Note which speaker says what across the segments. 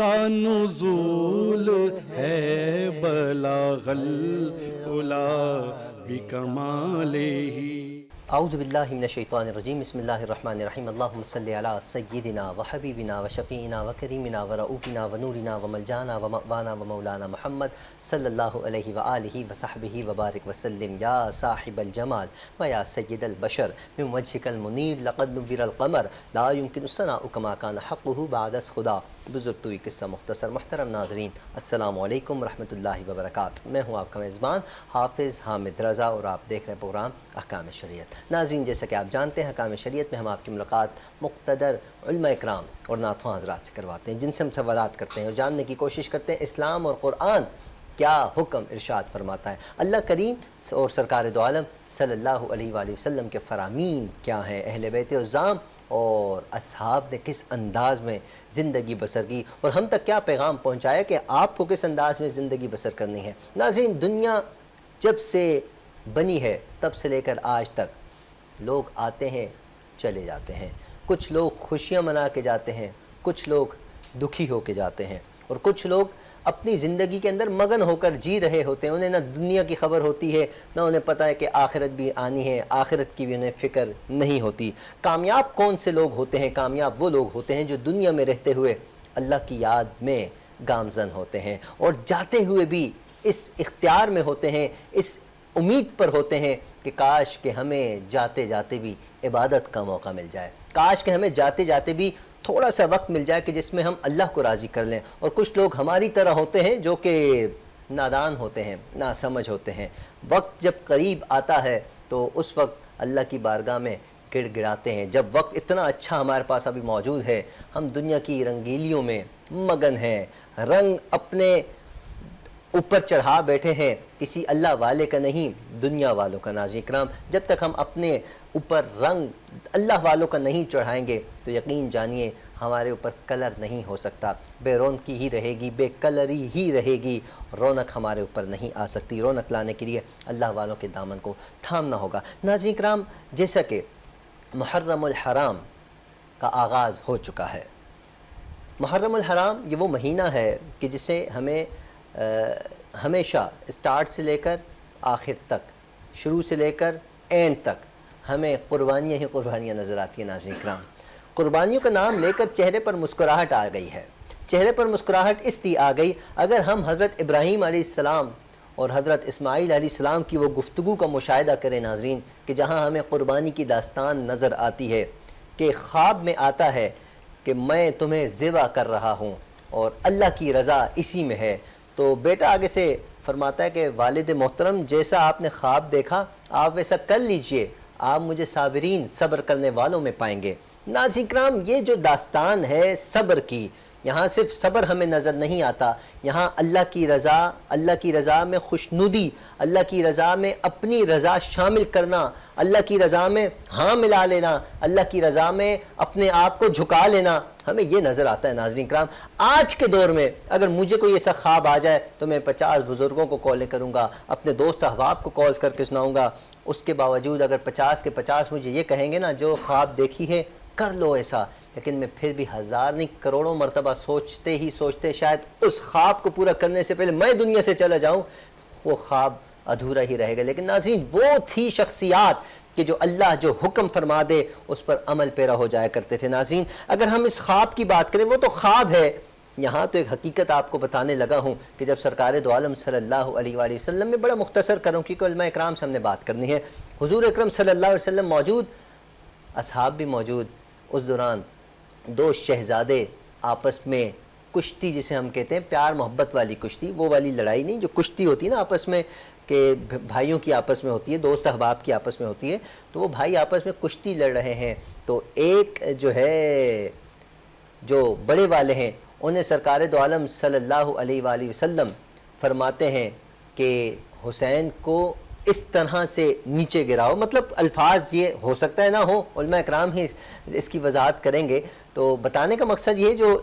Speaker 1: کا نزول ہے بلاغ العلا بکمالہ۔
Speaker 2: اعوذ باللہ من الشیطان الرجیم، بسم اللہ الرحمن الرحیم۔ اللہم صلی علی سیدنا و حبیبنا و شفیعنا و کریمنا و رؤوفنا و نورنا و ملجانا و مأوانا و مولانا محمد صلی اللہ علیہ وآلہ و صحبہ وبارک وسلم۔ یا صاحب الجمال و یا سید البشر من وجہک المنیر لقد نور القمر لا يمکن الثناء کما کان حقہ بعد از خدا۔ بزرگ توی قصہ مختصر۔ محترم ناظرین السلام علیکم ورحمۃ اللہ وبرکاتہ۔ میں ہوں آپ کا میزبان حافظ حامد رضا اور آپ دیکھ رہے پروگرام احکام شریعت۔ ناظرین جیسا کہ آپ جانتے ہیں احکام شریعت میں ہم آپ کی ملاقات مقتدر علماء اکرام اور ناتخواں حضرات سے کرواتے ہیں، جن سے ہم سوالات کرتے ہیں اور جاننے کی کوشش کرتے ہیں اسلام اور قرآن کیا حکم ارشاد فرماتا ہے، اللہ کریم اور سرکار دو عالم صلی اللہ علیہ وآلہ وسلم کے فرامین کیا ہیں، اہل بیت عظام اور اصحاب نے کس انداز میں زندگی بسر کی اور ہم تک کیا پیغام پہنچایا کہ آپ کو کس انداز میں زندگی بسر کرنی ہے۔ ناظرین دنیا جب سے بنی ہے تب سے لے کر آج تک لوگ آتے ہیں چلے جاتے ہیں، کچھ لوگ خوشیاں منا کے جاتے ہیں، کچھ لوگ دکھی ہو کے جاتے ہیں اور کچھ لوگ اپنی زندگی کے اندر مگن ہو کر جی رہے ہوتے ہیں۔ انہیں نہ دنیا کی خبر ہوتی ہے، نہ انہیں پتہ ہے کہ آخرت بھی آنی ہے، آخرت کی بھی انہیں فکر نہیں ہوتی۔ کامیاب کون سے لوگ ہوتے ہیں؟ کامیاب وہ لوگ ہوتے ہیں جو دنیا میں رہتے ہوئے اللہ کی یاد میں گامزن ہوتے ہیں اور جاتے ہوئے بھی اس اختیار میں ہوتے ہیں، اس امید پر ہوتے ہیں کہ کاش کہ ہمیں جاتے جاتے بھی عبادت کا موقع مل جائے، کاش کہ ہمیں جاتے جاتے بھی تھوڑا سا وقت مل جائے کہ جس میں ہم اللہ کو راضی کر لیں۔ اور کچھ لوگ ہماری طرح ہوتے ہیں جو کہ نادان ہوتے ہیں، ناسمجھ ہوتے ہیں، وقت جب قریب آتا ہے تو اس وقت اللہ کی بارگاہ میں گڑ گڑاتے ہیں۔ جب وقت اتنا اچھا ہمارے پاس ابھی موجود ہے، ہم دنیا کی رنگیلیوں میں مگن ہیں، رنگ اپنے اوپر چڑھا بیٹھے ہیں، کسی اللہ والے کا نہیں دنیا والوں کا۔ ناظرین کرام جب تک ہم اپنے اوپر رنگ اللہ والوں کا نہیں چڑھائیں گے تو یقین جانیے ہمارے اوپر کلر نہیں ہو سکتا، بے رونقی ہی رہے گی، بے کلری ہی رہے گی، رونق ہمارے اوپر نہیں آ سکتی۔ رونق لانے کے لیے اللہ والوں کے دامن کو تھامنا ہوگا۔ ناظرین کرام جیسا کہ محرم الحرام کا آغاز ہو چکا ہے، محرم الحرام یہ وہ مہینہ ہے کہ جسے ہمیں ہمیشہ اسٹارٹ سے لے کر آخر تک، شروع سے لے کر اینڈ تک ہمیں قربانیاں ہی قربانیاں نظر آتی ہیں۔ ناظرین کرام قربانیوں کا نام لے کر چہرے پر مسکراہٹ آ گئی ہے، چہرے پر مسکراہٹ اس لیے آ گئی اگر ہم حضرت ابراہیم علیہ السلام اور حضرت اسماعیل علیہ السلام کی وہ گفتگو کا مشاہدہ کریں ناظرین، کہ جہاں ہمیں قربانی کی داستان نظر آتی ہے کہ خواب میں آتا ہے کہ میں تمہیں ذبح کر رہا ہوں اور اللہ کی رضا اسی میں ہے، تو بیٹا آگے سے فرماتا ہے کہ والد محترم جیسا آپ نے خواب دیکھا آپ ویسا کر لیجئے، آپ مجھے صابرین صبر کرنے والوں میں پائیں گے۔ ناظرین کرام یہ جو داستان ہے صبر کی، یہاں صرف صبر ہمیں نظر نہیں آتا، یہاں اللہ کی رضا میں خوشنودی، اللہ کی رضا میں اپنی رضا شامل کرنا، اللہ کی رضا میں ہاں ملا لینا، اللہ کی رضا میں اپنے آپ کو جھکا لینا، ہمیں یہ نظر آتا ہے۔ ناظرین کرام آج کے دور میں اگر مجھے کوئی ایسا خواب آ جائے تو میں 50 بزرگوں کو کالیں کروں گا، اپنے دوست احباب کو کالز کر کے سناؤں گا، اس کے باوجود اگر 50 کے 50 مجھے یہ کہیں گے نا جو خواب دیکھی ہے کر لو ایسا، لیکن میں پھر بھی ہزار نہیں کروڑوں مرتبہ سوچتے شاید اس خواب کو پورا کرنے سے پہلے میں دنیا سے چلا جاؤں، وہ خواب ادھورا ہی رہے گا۔ لیکن ناظرین وہ تھی شخصیات کہ جو اللہ جو حکم فرما دے اس پر عمل پیرا ہو جایا کرتے تھے۔ ناظرین اگر ہم اس خواب کی بات کریں وہ تو خواب ہے، یہاں تو ایک حقیقت آپ کو بتانے لگا ہوں کہ جب سرکار دو عالم صلی اللہ علیہ وآلہ وسلم میں بڑا مختصر کروں کیونکہ علماء اکرام سے ہم نے بات کرنی ہے، حضور اکرم صلی اللہ علیہ وسلم موجود، اصحاب بھی موجود، اس دوران دو شہزادے آپس میں کشتی جسے ہم کہتے ہیں پیار محبت والی کشتی، وہ والی لڑائی نہیں جو کشتی ہوتی ہے نا آپس میں کہ بھائیوں کی آپس میں ہوتی ہے، دوست احباب کی آپس میں ہوتی ہے، تو وہ بھائی آپس میں کشتی لڑ رہے ہیں، تو ایک جو ہے جو بڑے والے ہیں انہیں سرکار دو عالم صلی اللہ علیہ وآلہ وسلم فرماتے ہیں کہ حسین کو اس طرح سے نیچے گراؤ، مطلب الفاظ یہ ہو سکتا ہے نہ ہو، علماء اکرام ہی اس کی وضاحت کریں گے، تو بتانے کا مقصد یہ جو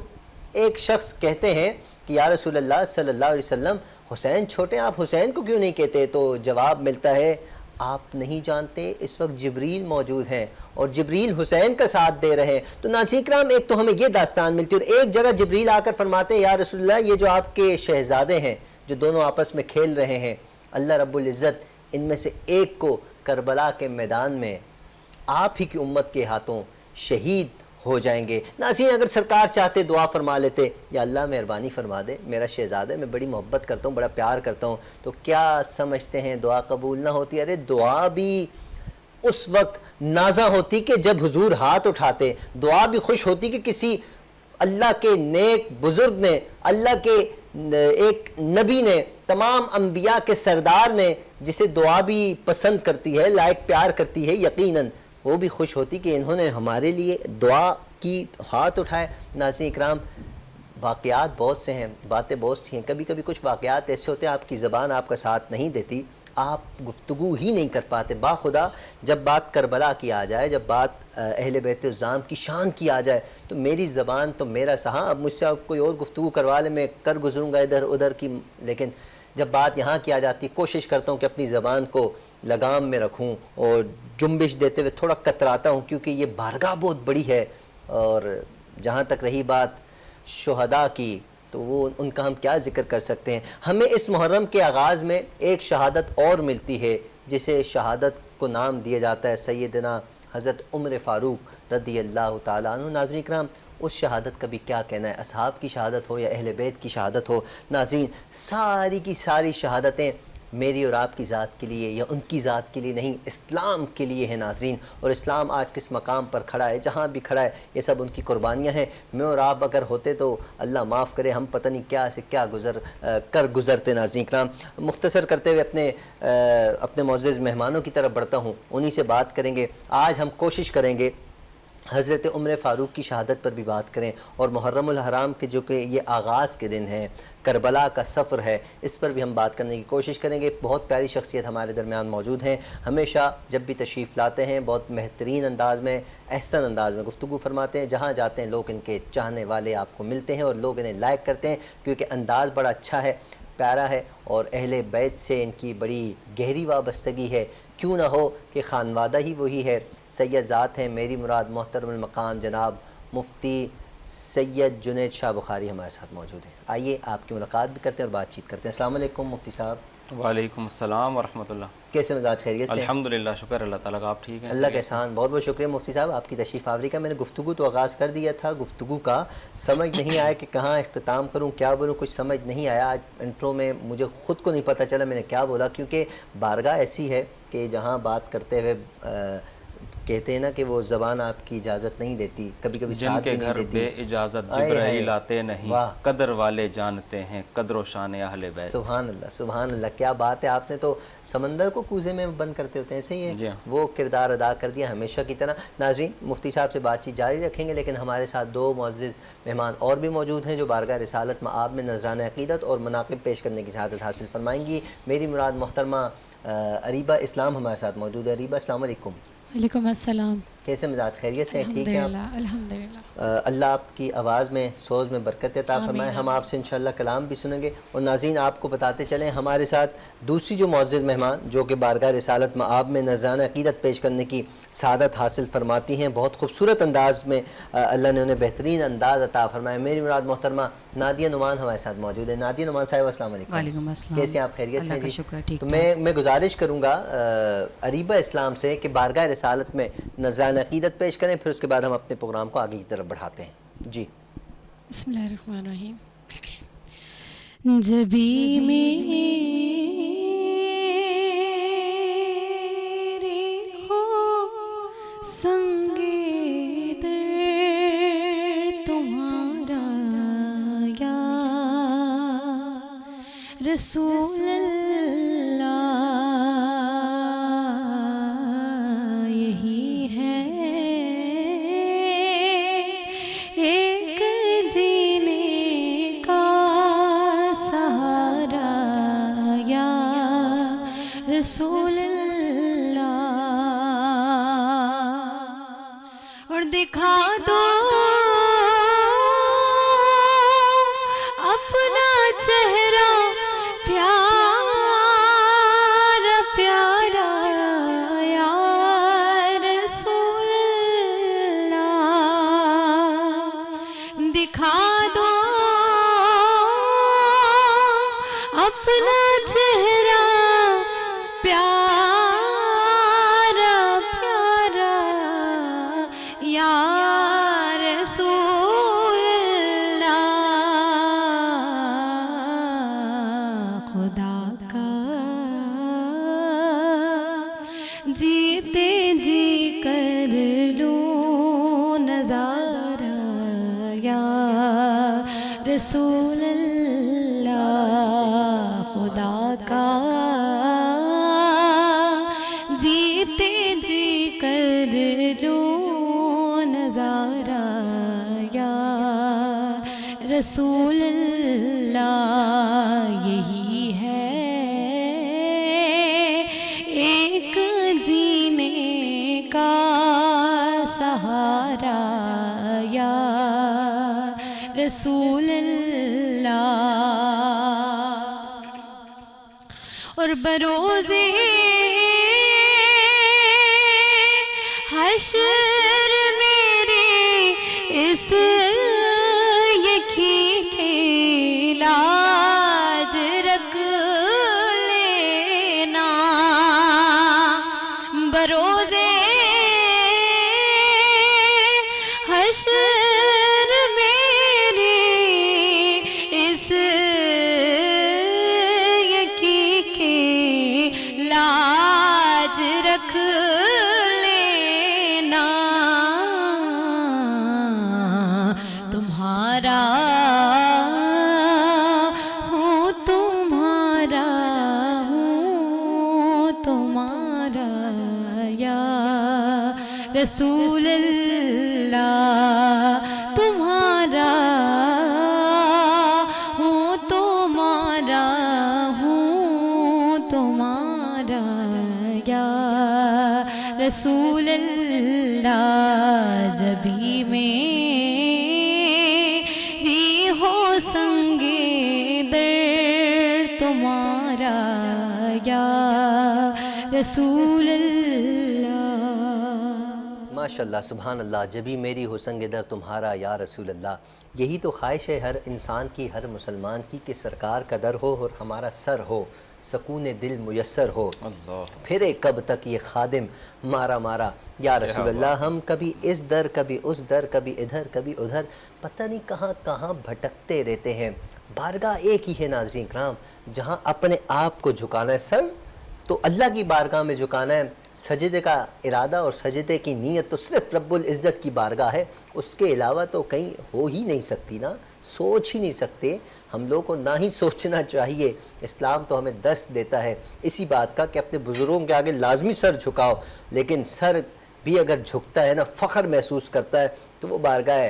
Speaker 2: ایک شخص کہتے ہیں کہ یا رسول اللہ صلی اللہ علیہ وسلم حسین چھوٹے ہیں، آپ حسین کو کیوں نہیں کہتے؟ تو جواب ملتا ہے آپ نہیں جانتے اس وقت جبریل موجود ہیں اور جبریل حسین کا ساتھ دے رہے ہیں. تو ناظرین کرام ایک تو ہمیں یہ داستان ملتی ہے، اور ایک جگہ جبریل آ کر فرماتے ہیں یا رسول اللہ یہ جو آپ کے شہزادے ہیں جو دونوں آپس میں کھیل رہے ہیں، اللہ رب العزت ان میں سے ایک کو کربلا کے میدان میں آپ ہی کی امت کے ہاتھوں شہید ہو جائیں گے. ناظرین اگر سرکار چاہتے دعا فرما لیتے یا اللہ مہربانی فرما دے میرا شہزادہ میں بڑی محبت کرتا ہوں، بڑا پیار کرتا ہوں، تو کیا سمجھتے ہیں دعا قبول نہ ہوتی؟ ارے دعا بھی اس وقت نازا ہوتی کہ جب حضور ہاتھ اٹھاتے، دعا بھی خوش ہوتی کہ کسی اللہ کے نیک بزرگ نے، اللہ کے ایک نبی نے، تمام انبیاء کے سردار نے، جسے دعا بھی پسند کرتی ہے، لائق پیار کرتی ہے، یقیناً وہ بھی خوش ہوتی کہ انہوں نے ہمارے لیے دعا کی، ہاتھ اٹھائے. ناظرین اکرام واقعات بہت سے ہیں، باتیں بہت سی ہیں، کبھی کبھی کچھ واقعات ایسے ہوتے ہیں آپ کی زبان آپ کا ساتھ نہیں دیتی، آپ گفتگو ہی نہیں کر پاتے. باخدا جب بات کربلا کی آ جائے، جب بات اہل بیت الزام کی شان کی آ جائے تو میری زبان تو میرا سہاں، اب مجھ سے اب کوئی اور گفتگو کروا لے میں کر گزروں گا ادھر ادھر کی، لیکن جب بات یہاں کی آ جاتی کوشش کرتا ہوں کہ اپنی زبان کو لگام میں رکھوں اور جنبش دیتے ہوئے تھوڑا کتراتا ہوں، کیونکہ یہ بارگاہ بہت بڑی ہے. اور جہاں تک رہی بات شہداء کی تو وہ ان کا ہم کیا ذکر کر سکتے ہیں. ہمیں اس محرم کے آغاز میں ایک شہادت اور ملتی ہے جسے شہادت کو نام دیا جاتا ہے سیدنا حضرت عمر فاروق رضی اللہ تعالیٰ عنہ. ناظرین کرام اس شہادت کا بھی کیا کہنا ہے، اصحاب کی شہادت ہو یا اہل بیت کی شہادت ہو. ناظرین ساری کی ساری شہادتیں میری اور آپ کی ذات کے لیے یا ان کی ذات کے لیے نہیں، اسلام کے لیے ہے ناظرین. اور اسلام آج کس مقام پر کھڑا ہے، جہاں بھی کھڑا ہے، یہ سب ان کی قربانیاں ہیں. میں اور آپ اگر ہوتے تو اللہ معاف کرے ہم پتہ نہیں کیا سے کیا گزرتے. ناظرین کرام مختصر کرتے ہوئے اپنے معزز مہمانوں کی طرف بڑھتا ہوں، انہی سے بات کریں گے. آج ہم کوشش کریں گے حضرت عمر فاروق کی شہادت پر بھی بات کریں، اور محرم الحرام کے جو کہ یہ آغاز کے دن ہیں، کربلا کا سفر ہے، اس پر بھی ہم بات کرنے کی کوشش کریں گے. بہت پیاری شخصیت ہمارے درمیان موجود ہیں، ہمیشہ جب بھی تشریف لاتے ہیں بہت بہترین انداز میں، احسن انداز میں گفتگو فرماتے ہیں. جہاں جاتے ہیں لوگ ان کے چاہنے والے آپ کو ملتے ہیں اور لوگ انہیں لائک کرتے ہیں کیونکہ انداز بڑا اچھا ہے، پیارا ہے، اور اہل بیت سے ان کی بڑی گہری وابستگی ہے. کیوں نہ ہو کہ خانوادہ ہی وہی ہے. سید ذات ہیں میری مراد محترم المقام جناب مفتی سید جنید شاہ بخاری ہمارے ساتھ موجود ہیں. آئیے آپ کی ملاقات بھی کرتے ہیں اور بات چیت کرتے ہیں. السلام علیکم مفتی صاحب.
Speaker 3: وعلیکم السلام ورحمۃ اللہ.
Speaker 2: کیسے مزاج خیریت سے؟
Speaker 3: الحمدللہ شکر اللہ تعالیٰ کا. آپ ٹھیک ہیں؟
Speaker 2: اللہ کا احسان. بہت بہت شکریہ مفتی صاحب آپ کی تشریف آوری کا. میں نے گفتگو تو آغاز کر دیا تھا، گفتگو کا سمجھ نہیں آیا کہ کہاں اختتام کروں، کیا بولوں، کچھ سمجھ نہیں آیا. آج انٹرو میں مجھے خود کو نہیں پتہ چلا میں نے کیا بولا، کیونکہ بارگاہ ایسی ہے کہ جہاں بات کرتے ہوئے کہتے ہیں نا کہ وہ زبان آپ کی اجازت نہیں دیتی، کبھی کبھی
Speaker 3: جن کے گھر بے اجازت جبرائیل آتے نہیں، قدر والے جانتے ہیں قدر و شان اہل بیت.
Speaker 2: سبحان اللہ سبحان اللہ، کیا بات ہے. آپ نے تو سمندر کو کوزے میں بند کرتے ہوتے ہیں، ایسے ہی وہ کردار ادا کر دیا ہمیشہ کی طرح. ناظرین مفتی صاحب سے بات چیت جاری رکھیں گے، لیکن ہمارے ساتھ دو معزز مہمان اور بھی موجود ہیں جو بارگاہ رسالت مآب میں نذرانہ عقیدت اور مناقب پیش کرنے کی سعادت حاصل فرمائیں گی. میری مراد محترمہ اریبہ اسلام ہمارے ساتھ موجود ہے. اریبہ السلام علیکم.
Speaker 4: وعلیکم السلام.
Speaker 2: کیسے مزاج خیریت سے؟ ٹھیک ہے آپ؟
Speaker 4: الحمدللہ.
Speaker 2: اللہ آپ کی آواز میں سوز میں برکت عطا فرمائے. ہم آپ سے انشاءاللہ کلام بھی سنیں گے. اور ناظرین آپ کو بتاتے چلیں ہمارے ساتھ دوسری جو معزز مہمان جو کہ بارگاہ رسالت مآب میں نذرانہ عقیدت پیش کرنے کی سعادت حاصل فرماتی ہیں، بہت خوبصورت انداز میں اللہ نے انہیں بہترین انداز عطا فرمایا. میری مراد محترمہ نادیہ نعمان ہمارے ساتھ موجود ہے. نادیہ نعمان صاحب السلام علیکم.
Speaker 4: وعلیکم السلام.
Speaker 2: کیسے آپ؟ خیریت سے؟
Speaker 4: اللہ کا شکر. ٹھیک.
Speaker 2: تو میں گزارش کروں گا اریبہ اسلام سے کہ بارگاہ رسالت میں نذرانہ عقیدت پیش کریں، پھر اس کے بعد ہم اپنے پروگرام کو آگے کی طرف بڑھاتے ہیں. جی
Speaker 4: بسم اللہ الرحمن الرحیم. جبی میرے ہو سنگے در تمہارا یا رسول اللہ، یہی ہے ایک جینے کا سہارا یا رسول اللہ. اور دکھا دو اپنا چہرہ پیار رسول اللہ خدا کا جیتے جی کر لو نظارہ یا رسول اللہ یہی ہے ایک جینے کا سہارا یا رسول اللہ. اور بروزے حشر میرے اس یکی کے لاج رکھ لینا. بروزے حشر میرے اس یکی کے لاج رکھ لینا. تمہارا ہوں تمہارا ہوں تمہارا یا رسول اللہ. تمہارا ہوں تمہارا ہوں تمہارا یا رسول اللہ. جبھی میری ہو سنگے در تمہارا یا رسول اللہ.
Speaker 2: ماشاءاللہ سبحان اللہ. جبھی میری ہو سنگ در تمہارا یا رسول اللہ. یہی تو خواہش ہے ہر انسان کی، ہر مسلمان کی، کہ سرکار کا در ہو اور ہمارا سر ہو، سکون دل میسر ہو.
Speaker 3: اللہ
Speaker 2: پھرے کب تک یہ خادم مارا مارا یا رسول اللہ. ہم کبھی اس در کبھی اس در، کبھی ادھر کبھی ادھر، پتہ نہیں کہاں کہاں بھٹکتے رہتے ہیں. بارگاہ ایک ہی ہے ناظرین کرام، جہاں اپنے آپ کو جھکانا ہے. سر تو اللہ کی بارگاہ میں جھکانا ہے. سجدے کا ارادہ اور سجدے کی نیت تو صرف رب العزت کی بارگاہ ہے، اس کے علاوہ تو کہیں ہو ہی نہیں سکتی نا، سوچ ہی نہیں سکتے. ہم لوگ کو نہ ہی سوچنا چاہیے. اسلام تو ہمیں درس دیتا ہے اسی بات کا کہ اپنے بزرگوں کے آگے لازمی سر جھکاؤ. لیکن سر بھی اگر جھکتا ہے نا، فخر محسوس کرتا ہے، تو وہ بارگاہ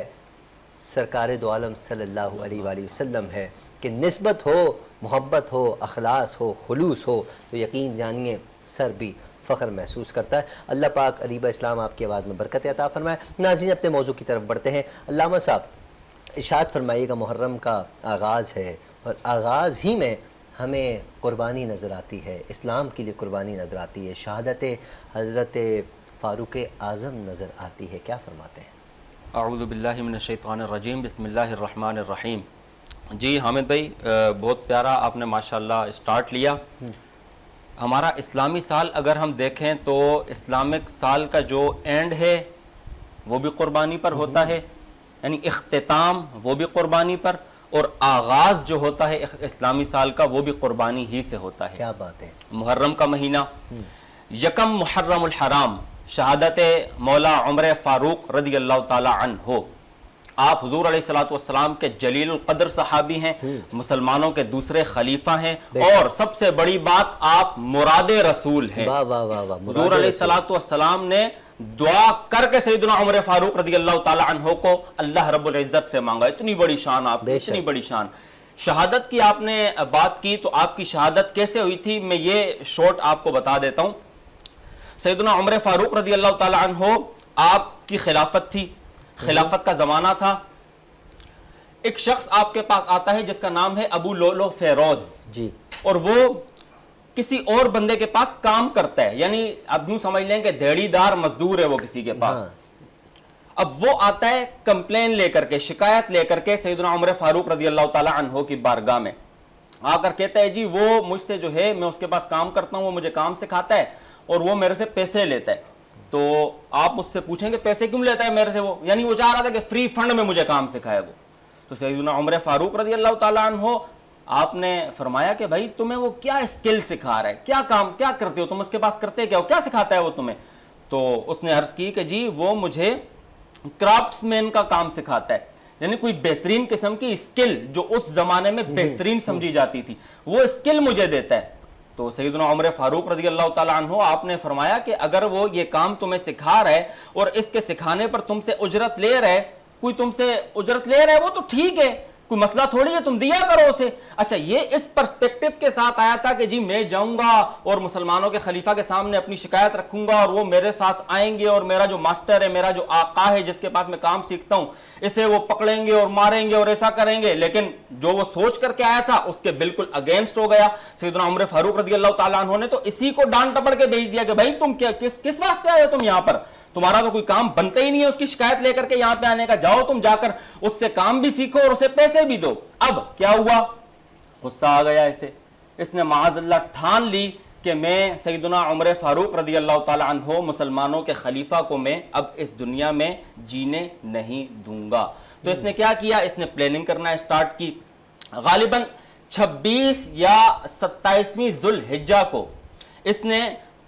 Speaker 2: سرکار دو عالم صلی اللہ علیہ وآلہ وسلم ہے. کہ نسبت ہو، محبت ہو، اخلاص ہو، خلوص ہو، تو یقین جانیے سر بھی فخر محسوس کرتا ہے. اللہ پاک عریبہ اسلام آپ کی آواز میں برکت عطا فرمائے. ناظرین اپنے موضوع کی طرف بڑھتے ہیں. علامہ صاحب ارشاد فرمائیے گا، محرم کا آغاز ہے اور آغاز ہی میں ہمیں قربانی نظر آتی ہے، اسلام کے لیے قربانی نظر آتی ہے، شہادت حضرت فاروق اعظم نظر آتی ہے. کیا فرماتے ہیں؟
Speaker 3: اعوذ باللہ من الشیطان الرجیم، بسم اللہ الرحمن الرحیم. جی حامد بھائی، بہت پیارا آپ نے ماشاءاللہ اسٹارٹ لیا. ہمارا اسلامی سال اگر ہم دیکھیں تو اسلامک سال کا جو اینڈ ہے وہ بھی قربانی پر ہوتا ہے، یعنی اختتام وہ بھی قربانی پر، اور آغاز جو ہوتا ہے اسلامی سال کا وہ بھی قربانی ہی سے ہوتا ہے.
Speaker 2: کیا بات ہے.
Speaker 3: محرم کا مہینہ، یکم محرم الحرام، شہادت مولا عمر فاروق رضی اللہ تعالی عنہ ہو. آپ حضور علیہ السلام کے جلیل القدر صحابی ہیں، مسلمانوں کے دوسرے خلیفہ ہیں، اور سب سے بڑی بات آپ مراد رسول ہیں. حضور علیہ السلام نے دعا کر کے سیدنا عمر فاروق رضی اللہ تعالی عنہ کو اللہ رب العزت سے مانگا. اتنی بڑی شان آپ، اتنی بڑی شان. شہادت کی آپ نے بات کی، تو آپ کی شہادت کیسے ہوئی تھی میں یہ شارٹ آپ کو بتا دیتا ہوں. سیدنا عمر فاروق رضی اللہ تعالی عنہ، آپ کی خلافت تھی، خلافت کا زمانہ تھا. ایک شخص آپ کے پاس آتا ہے جس کا نام ہے ابو لولو فیروز
Speaker 2: جی،
Speaker 3: اور وہ کسی اور بندے کے پاس کام کرتا ہے، یعنی اب یوں سمجھ لیں کہ دیڑی دار مزدور ہے وہ کسی کے پاس. اب وہ آتا ہے کمپلین لے کر کے، شکایت لے کر کے سیدنا عمر فاروق رضی اللہ تعالی عنہ کی بارگاہ میں آ کر کہتا ہے جی وہ مجھ سے جو ہے، میں اس کے پاس کام کرتا ہوں، وہ مجھے کام سکھاتا ہے اور وہ میرے سے پیسے لیتا ہے. تو آپ اس سے پوچھیں کہ پیسے کیوں لیتا ہے میرے سے وہ؟ یعنی وہ چاہ رہا تھا کہ فری فنڈ میں مجھے کام سکھائے وہ. تو سیدنا عمر فاروق رضی اللہ تعالیٰ عنہ آپ نے فرمایا کہ بھائی تمہیں وہ کیا اسکل سکھا رہا ہے، کیا کام کیا کرتے ہو تم، اس کے پاس کرتے کیا ہو، کیا سکھاتا ہے وہ تمہیں؟ تو اس نے عرض کی کہ جی وہ مجھے کرافٹس مین کا کام سکھاتا ہے، یعنی کوئی بہترین قسم کی اسکل جو اس زمانے میں بہترین سمجھی جاتی تھی وہ اسکل مجھے دیتا ہے. تو سیدنا عمر فاروق رضی اللہ تعالیٰ عنہ آپ نے فرمایا کہ اگر وہ یہ کام تمہیں سکھا رہے اور اس کے سکھانے پر تم سے اجرت لے رہے, کوئی تم سے اجرت لے رہے وہ تو ٹھیک ہے, کوئی مسئلہ تھوڑی ہے, تم دیا کرو اسے. اچھا یہ اس پرسپیکٹو کے ساتھ آیا تھا کہ جی میں جاؤں گا اور مسلمانوں کے خلیفہ کے سامنے اپنی شکایت رکھوں گا اور وہ میرے ساتھ آئیں گے اور میرا جو ماسٹر ہے, میرا جو آقا ہے جس کے پاس میں کام سیکھتا ہوں, اسے وہ پکڑیں گے اور ماریں گے اور ایسا کریں گے. لیکن جو وہ سوچ کر کے آیا تھا اس کے بالکل اگینسٹ ہو گیا. سیدنا عمر فاروق رضی اللہ تعالیٰ عنہ نے تو اسی کو ڈانٹ ٹپڑ کے بھیج دیا کہ بھائی تم کیا کس واسطے آئے ہو, تم یہاں پر, تمہارا تو کوئی کام بنتا ہی نہیں ہے اس کی شکایت لے کر کے یہاں پہ آنے کا, جاؤ تم جا کر اس سے کام بھی سیکھو اور اسے پیسے بھی دو. اب کیا ہوا, غصہ آ گیا اسے, اس نے معاذ اللہ ٹھان لی کہ میں سیدنا عمر فاروق رضی اللہ تعالی عنہ مسلمانوں کے خلیفہ کو میں اب اس دنیا میں جینے نہیں دوں گا. تو اس نے کیا کیا, اس نے پلاننگ کرنا اسٹارٹ کی. غالباً 26 یا 27ویں ذوالحجہ کو اس نے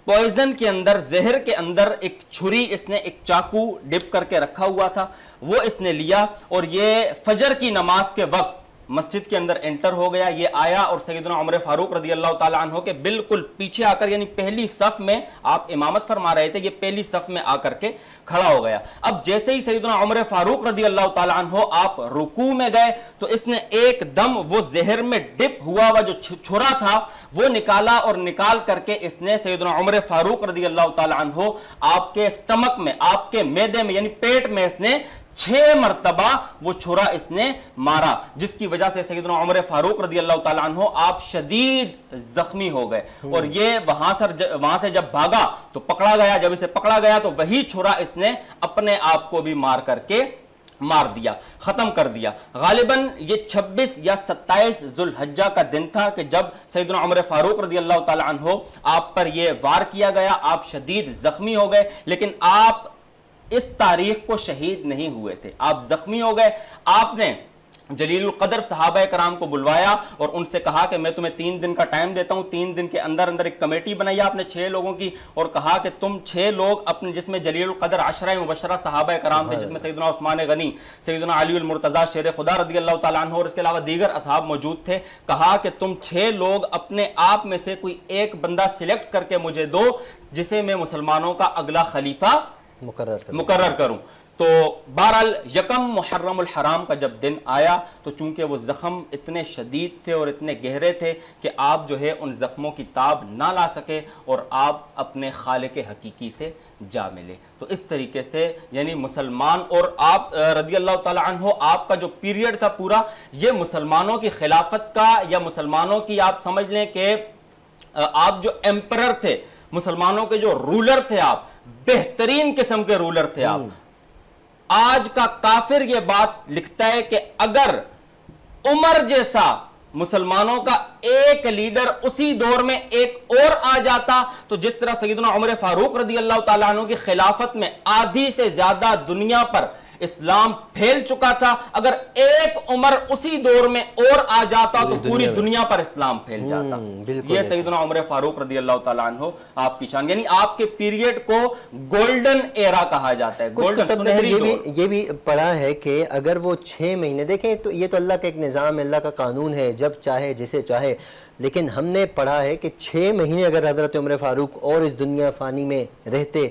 Speaker 3: پوائزن کے اندر, زہر کے اندر ایک چھری, اس نے ایک چاقو ڈپ کر کے رکھا ہوا تھا, وہ اس نے لیا اور یہ فجر کی نماز کے وقت مسجد کے اندر انٹر ہو گیا. یہ آیا اور سیدنا عمر فاروق رضی اللہ تعالیٰ عنہ کے بالکل پیچھے آ کر, یعنی پہلی صف میں آپ امامت فرما رہے تھے, یہ پہلی صف میں آ کر کے کھڑا ہو گیا. اب جیسے ہی سیدنا عمر فاروق رضی اللہ تعالیٰ عنہ آپ رکوع میں گئے تو اس نے ایک دم وہ زہر میں ڈپ ہوا ہوا جو چھرا تھا وہ نکالا اور نکال کر کے اس نے سیدنا عمر فاروق رضی اللہ تعالیٰ عنہ آپ کے اسٹمک میں, آپ کے معدے میں یعنی پیٹ میں اس نے 6 مرتبہ وہ چھرا اس نے مارا, جس کی وجہ سے سیدنا عمر فاروق رضی اللہ تعالیٰ عنہ آپ شدید زخمی ہو گئے. اور یہ وہاں سے جب بھاگا تو پکڑا گیا, جب اسے پکڑا گیا تو وہی چھرا اس نے اپنے آپ کو بھی مار دیا, ختم کر دیا. غالباً یہ 26 یا 27 ذوالحجہ کا دن تھا کہ جب سیدنا عمر فاروق رضی اللہ تعالیٰ عنہ آپ پر یہ وار کیا گیا, آپ شدید زخمی ہو گئے, لیکن آپ اس تاریخ کو شہید نہیں ہوئے تھے, آپ زخمی ہو گئے. آپ نے جلیل القدر صحابہ کرام کو بلوایا اور ان سے کہا کہ میں تمہیں 3 دن کا ٹائم دیتا ہوں, 3 دن کے اندر ایک کمیٹی بنائی آپ نے 6 لوگوں کی, اور کہا کہ تم 6 لوگ اپنے, جس میں جلیل القدر 10 مبشرہ صحابہ کرام تھے, جس میں سیدنا عثمان غنی, سیدنا علی المرتضیٰ شیر خدا رضی اللہ تعالیٰ عنہ اور اس کے علاوہ دیگر اصحاب موجود تھے. کہا کہ تم 6 لوگ اپنے آپ میں سے کوئی ایک بندہ سلیکٹ کر کے مجھے دو جسے میں مسلمانوں کا اگلا خلیفہ مقرر کروں. تو بہرحال 1 محرم الحرام کا جب دن آیا تو چونکہ وہ زخم اتنے شدید تھے اور اتنے گہرے تھے کہ آپ جو ہے ان زخموں کی تاب نہ لا سکے اور آپ اپنے خالق حقیقی سے جا ملے. تو اس طریقے سے یعنی مسلمان, اور آپ رضی اللہ تعالیٰ عنہ آپ کا جو پیریڈ تھا پورا, یہ مسلمانوں کی خلافت کا, یا مسلمانوں کی آپ سمجھ لیں کہ آپ جو ایمپرر تھے, مسلمانوں کے جو رولر تھے, آپ بہترین قسم کے رولر تھے آپ. آج کا کافر یہ بات لکھتا ہے کہ اگر عمر جیسا مسلمانوں کا ایک لیڈر اسی دور میں ایک اور آ جاتا, تو جس طرح سیدنا عمر فاروق رضی اللہ تعالیٰ عنہ کی خلافت میں آدھی سے زیادہ دنیا پر اسلام پھیل چکا تھا, اگر ایک عمر اسی دور میں اور آ جاتا تو پوری دنیا پر اسلام پھیل جاتا. یہ سیدنا عمر فاروق رضی اللہ تعالیٰ عنہ آپ کی شان, یعنی آپ کے پیریڈ کو گولڈن ایرا کہا جاتا ہے, گولڈن سنہری دور.
Speaker 2: یہ بھی پڑھا ہے کہ اگر وہ 6 مہینے, دیکھیں تو یہ تو اللہ کا ایک نظام ہے, اللہ کا قانون ہے, جب چاہے جسے چاہے, لیکن ہم نے پڑھا ہے کہ 6 مہینے اگر حضرت عمر فاروق اور اس دنیا فانی میں رہتے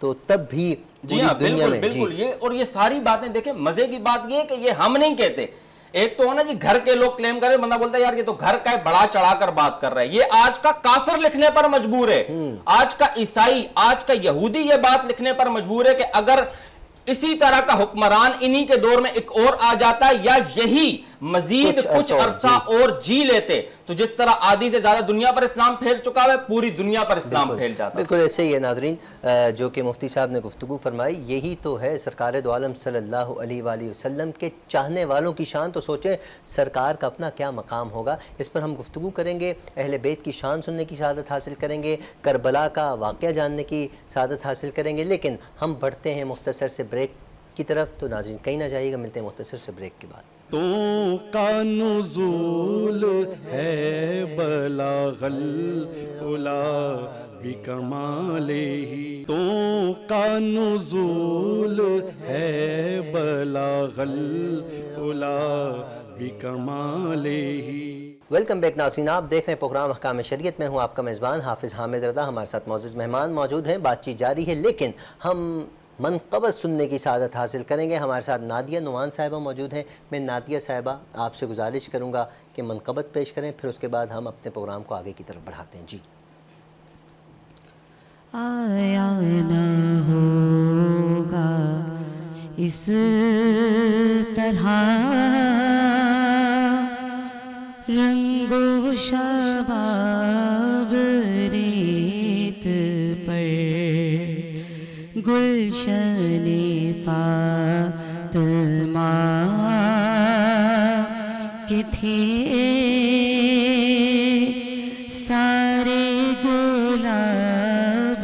Speaker 2: تو تب بھی
Speaker 3: جی ہاں بالکل. یہ اور یہ ساری باتیں دیکھیں, مزے کی بات یہ ہے کہ یہ ہم نہیں کہتے. ایک تو ہونا جی گھر کے لوگ کلیم کرے, بندہ بولتا ہے یار یہ تو گھر کا ہے, بڑا چڑھا کر بات کر رہا ہے. یہ آج کا کافر لکھنے پر مجبور ہے, آج کا عیسائی, آج کا یہودی یہ بات لکھنے پر مجبور ہے کہ اگر اسی طرح کا حکمران انہی کے دور میں ایک اور آ جاتا یا یہی مزید کچھ عرصہ اور جی لیتے تو جس طرح آدھی سے زیادہ دنیا پر اسلام پھیل چکا ہے, پوری دنیا پر اسلام پھیل جاتا.
Speaker 2: بالکل ایسے ہی ہے ناظرین, جو کہ مفتی صاحب نے گفتگو فرمائی, یہی تو ہے سرکار دو عالم صلی اللہ علیہ وآلہ وسلم کے چاہنے والوں کی شان. تو سوچیں سرکار کا اپنا کیا مقام ہوگا, اس پر ہم گفتگو کریں گے, اہل بیت کی شان سننے کی سعادت حاصل کریں گے, کربلا کا واقعہ جاننے کی سعادت حاصل کریں گے. لیکن ہم بڑھتے ہیں مختصر سے بریک کی طرف, تو ناظرین کہیں نہ جائیے گا, ملتے ہیں مختصر سے بریک کے بعد.
Speaker 1: تو کا نزول ہے بلاغ العلا بکمالہ, تو کا نزول ہے بلاغ العلا بکمالہ.
Speaker 2: ویلکم بیک ناظرین، آپ دیکھ رہے ہیں پروگرام احکام شریعت. میں ہوں آپ کا میزبان حافظ حامد رضا. ہمارے ساتھ معزز مہمان موجود ہیں، بات چیت جاری ہے، لیکن ہم منقبت سننے کی سعادت حاصل کریں گے. ہمارے ساتھ نادیہ نعمان صاحبہ موجود ہیں. میں نادیہ صاحبہ آپ سے گزارش کروں گا کہ منقبت پیش کریں، پھر اس کے بعد ہم اپنے پروگرام کو آگے کی طرف بڑھاتے ہیں. جی.
Speaker 4: آیا نہ ہوگا اس طرح رنگ و شباب ریت پر گلشن فاطمہ کے تھے سارے گلاب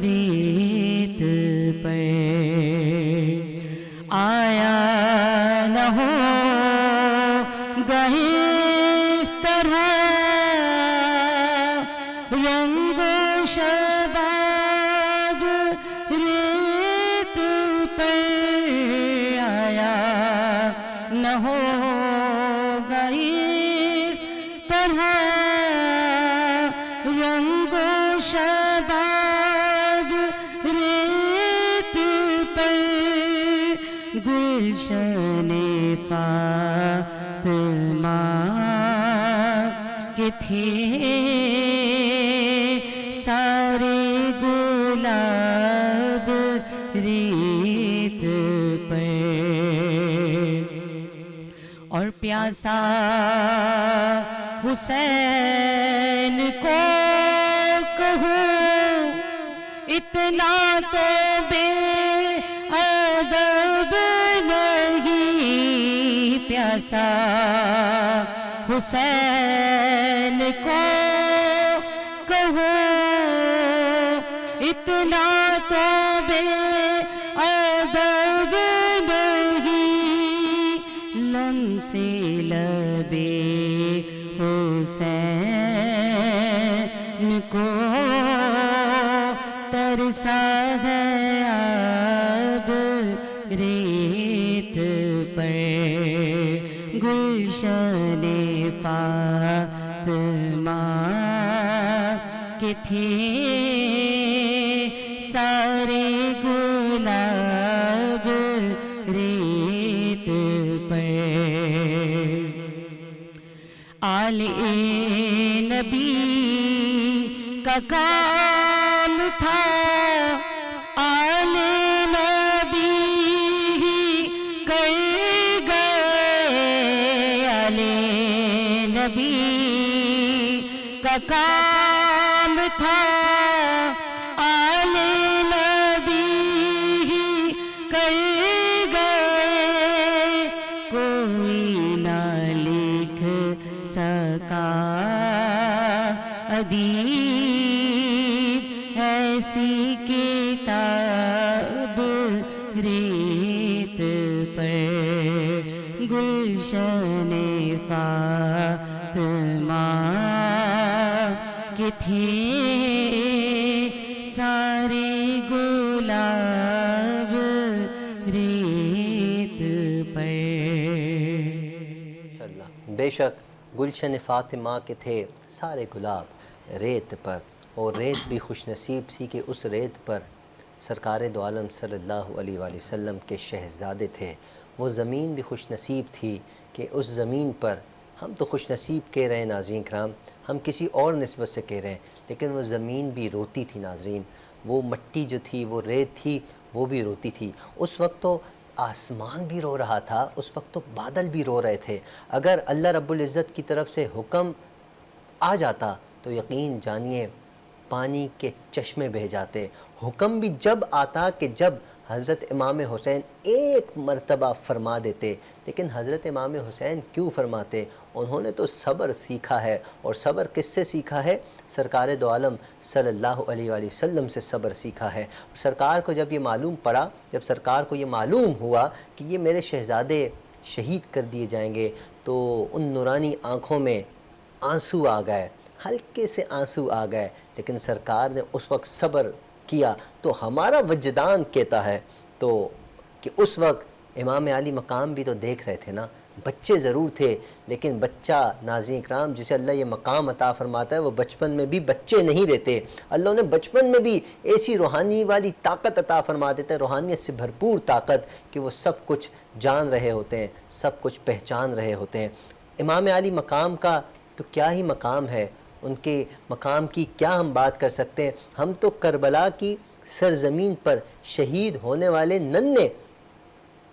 Speaker 4: ریت پر. آیا نہ ہو گئے اس طرح رنگ و شباب ریت پر. آیا نہ ہو گئے اس طرح رنگ و شباب ریت پر گلشن فاطمہ کے تھے سارے گلاب ریت پر. اور پیاسا حسین کو کہوں اتنا تو بے ادب نہیں. پیاسا حسین کو کہوں اتنا تو بے ادب نہیں. لمسے لبے حسین کو ترسا ہے اب ریت پر گلشن فاطمہ کے تھے سارے گلاب ریت پر. آل نبی کا کام تھا آل نبی کر گئے. آل نبی کا کام تھا آل نبی کر گئے. کوئی نہ لکھ سکا ادیب ایسی کتاب ریت پر گلشن فاطمہ کے تھے سارے گلاب ریت پر.
Speaker 2: انشاءاللہ بے شک گلشن فاطمہ کے تھے سارے گلاب ریت پر. اور ریت بھی خوش نصیب تھی کہ اس ریت پر سرکار دو عالم صلی اللہ علیہ وآلہ وسلم کے شہزادے تھے. وہ زمین بھی خوش نصیب تھی کہ اس زمین پر ہم تو خوش نصیب کہہ رہے ہیں ناظرین کرام، ہم کسی اور نسبت سے کہہ رہے ہیں، لیکن وہ زمین بھی روتی تھی ناظرین. وہ مٹی جو تھی، وہ ریت تھی، وہ بھی روتی تھی. اس وقت تو آسمان بھی رو رہا تھا، اس وقت تو بادل بھی رو رہے تھے. اگر اللہ رب العزت کی طرف سے حکم آ جاتا تو یقین جانیے پانی کے چشمے بہہ جاتے. حکم بھی جب آتا کہ جب حضرت امام حسین ایک مرتبہ فرما دیتے، لیکن حضرت امام حسین کیوں فرماتے؟ انہوں نے تو صبر سیکھا ہے. اور صبر کس سے سیکھا ہے؟ سرکار دو عالم صلی اللہ علیہ وآلہ وسلم سے صبر سیکھا ہے. سرکار کو جب یہ معلوم پڑا، جب سرکار کو یہ معلوم ہوا کہ یہ میرے شہزادے شہید کر دیے جائیں گے، تو ان نورانی آنکھوں میں آنسو آ گئے، ہلکے سے آنسو آ گئے. لیکن سرکار نے اس وقت صبر کیا. تو ہمارا وجدان کہتا ہے تو کہ اس وقت امام علی مقام بھی تو دیکھ رہے تھے نا، بچے ضرور تھے لیکن بچہ ناظرین کرام جسے اللہ یہ مقام عطا فرماتا ہے وہ بچپن میں بھی بچے نہیں دیتے، اللہ انہیں بچپن میں بھی ایسی روحانی والی طاقت عطا فرما دیتا ہے، روحانیت سے بھرپور طاقت کہ وہ سب کچھ جان رہے ہوتے ہیں، سب کچھ پہچان رہے ہوتے ہیں۔ امام علی مقام کا تو کیا ہی مقام ہے، ان کے مقام کی کیا ہم بات کر سکتے ہیں۔ ہم تو کربلا کی سرزمین پر شہید ہونے والے ننھے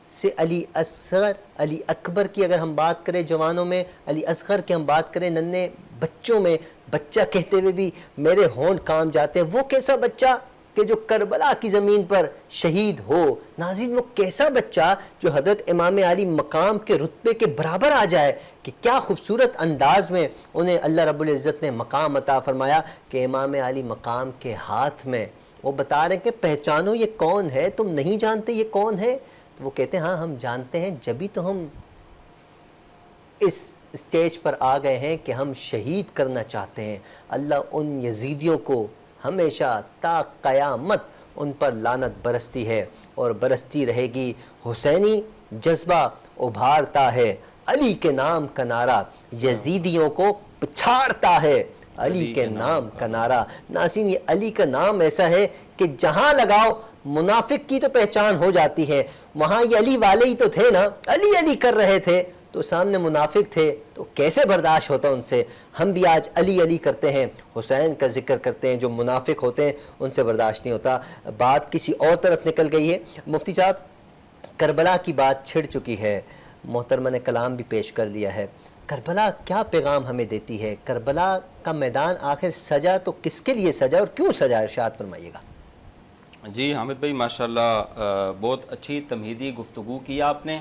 Speaker 2: سے علی اصغر، علی اکبر کی اگر ہم بات کریں جوانوں میں، علی اصغر کی ہم بات کریں ننھے بچوں میں، بچہ کہتے ہوئے بھی میرے ہونٹ کام جاتے ہیں، وہ کیسا بچہ کہ جو کربلا کی زمین پر شہید ہو۔ ناظرین وہ کیسا بچہ جو حضرت امام علی مقام کے رتبے کے برابر آ جائے، کہ کیا خوبصورت انداز میں انہیں اللہ رب العزت نے مقام عطا فرمایا کہ امام علی مقام کے ہاتھ میں وہ بتا رہے ہیں کہ پہچانو یہ کون ہے، تم نہیں جانتے یہ کون ہے؟ تو وہ کہتے ہیں ہاں ہم جانتے ہیں، جبھی تو ہم اس اسٹیج پر آ گئے ہیں کہ ہم شہید کرنا چاہتے ہیں۔ اللہ ان یزیدیوں کو ہمیشہ تا قیامت ان پر لعنت برستی ہے اور برستی رہے گی۔ حسینی جذبہ ابھارتا ہے علی کے نام کا نعرہ، یزیدیوں کو پچھاڑتا ہے علی کے نام کا نعرہ۔ ناظرین یہ علی کا نام ایسا ہے کہ جہاں لگاؤ منافق کی تو پہچان ہو جاتی ہے، وہاں یہ علی والے ہی تو تھے نا، علی علی کر رہے تھے تو سامنے منافق تھے تو کیسے برداشت ہوتا ان سے۔ ہم بھی آج علی علی کرتے ہیں، حسین کا ذکر کرتے ہیں، جو منافق ہوتے ہیں ان سے برداشت نہیں ہوتا۔ بات کسی اور طرف نکل گئی ہے۔ مفتی صاحب کربلا کی بات چھڑ چکی ہے، محترمہ نے کلام بھی پیش کر دیا ہے، کربلا کیا پیغام ہمیں دیتی ہے؟ کربلا کا میدان آخر سجا تو کس کے لیے سجا اور کیوں سجا، ارشاد فرمائیے گا۔
Speaker 3: جی حامد بھائی ماشاءاللہ بہت اچھی تمہیدی گفتگو کی آپ نے،